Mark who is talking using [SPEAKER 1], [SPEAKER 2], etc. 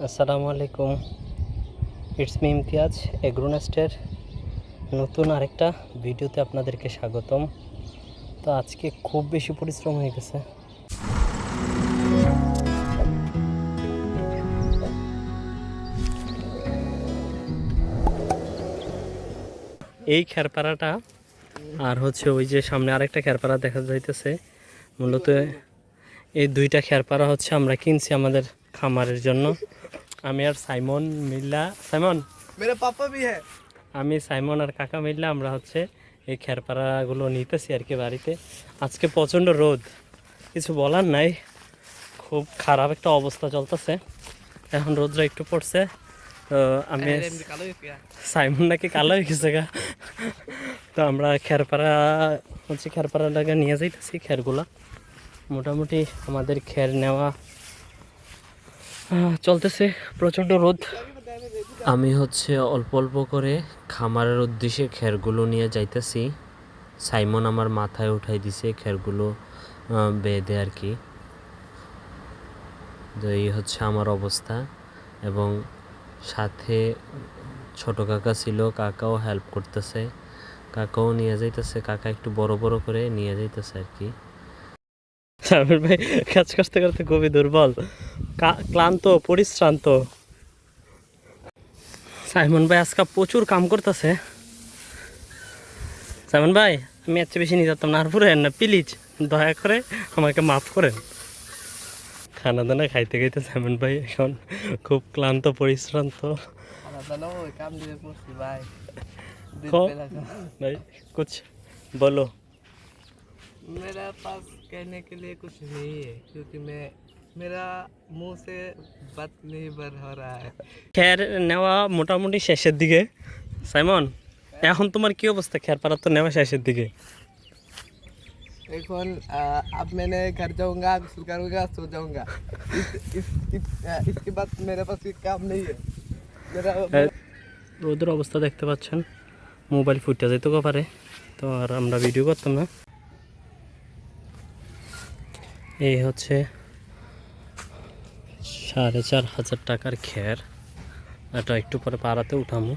[SPEAKER 1] আসসালামু আলাইকুম, it's me Imtiaz এগ্রোনেস্টের নতুন আরেকটা ভিডিওতে আপনাদেরকে স্বাগতম। তো আজকে খুব বেশি পরিশ্রম হয়ে গেছে। এই খেরপাড়াটা আর হচ্ছে ওই যে সামনে আরেকটা খেরপাড়া দেখা যাইতেছে, মূলত এই দুইটা খেরপাড়া হচ্ছে আমরা কিনছি আমাদের খামারের জন্য। আমি আর সাইমন মিল্লা, সাইমন
[SPEAKER 2] मेरे पापा भी है।
[SPEAKER 1] আমি সাইমন আর কাকা মিল্লা আমরা হচ্ছে এই খেরপাড়াগুলো নিতেছি আর কি বাড়িতে। আজকে প্রচণ্ড রোদ, কিছু বলার নাই, খুব খারাপ একটা অবস্থা চলতেছে। এখন রোদরা একটু পড়ছে, তো আমি সাইমন নাকি কালো হয়ে গেছে গা। তো আমরা খেরপাড়াটাকে নিয়ে যাইতেছি খেরগুলা। মোটামুটি আমাদের খের নেওয়া চলতেছে, প্রচণ্ড রোদ। আমি হচ্ছে অল্প অল্প করে খামারের উদ্দেশ্যে খেরগুলো নিয়ে যাইতেছি। সাইমন আমার মাথায় উঠাই দিছে খেরগুলো বেঁধে আর কি। তো এই হচ্ছে আমার অবস্থা, এবং সাথে ছোট কাকা ছিল, কাকাও হেল্প করতেছে, কাকাও নিয়ে যাইতেছে। কাকা একটু বড় বড় করে নিয়ে যাইতেছে আর কি। সামির ভাই কাজ করতে করতে খুবই দুর্বল, ক্লান্ত, পরিশ্রান্ত। সাইমন ভাই আজকে প্রচুর কাম করতেছে। সাইমন ভাই, আমি এত বেশি নিয়ে যেতাম না, আর পুরেন না প্লিজ, দয়া করে আমাকে মাফ করেন। খানা দানা খাইতে খাইতে সাইমন ভাই এখন খুব ক্লান্ত, পরিশ্রান্ত। भाई कुछ बोलो।
[SPEAKER 2] मेरा पास कहने के लिए कुछ नहीं है, क्योंकि मेरा मुंह से बात नहीं बर हो रहा है।
[SPEAKER 1] খের নেওয়া মোটামুটি শেষের দিকে। সাইমন, এখন তোমার কি অবস্থা? খের পাড়া তো নেওয়া শেষের দিকে।
[SPEAKER 2] এখন अब मैंने घर जाऊंगा, गुस्ल करूंगा, सो जाऊंगा। इसके बाद मेरे पास कोई काम नहीं है।
[SPEAKER 1] রোদের অবস্থা দেখতে পাচ্ছেন, মোবাইল ফুটে যেতে পারে, তো আর আমরা ভিডিও করতাম না। এই হচ্ছে 4,500 টাকার খের, এটা একটু পরে পাড়াতে উঠামো।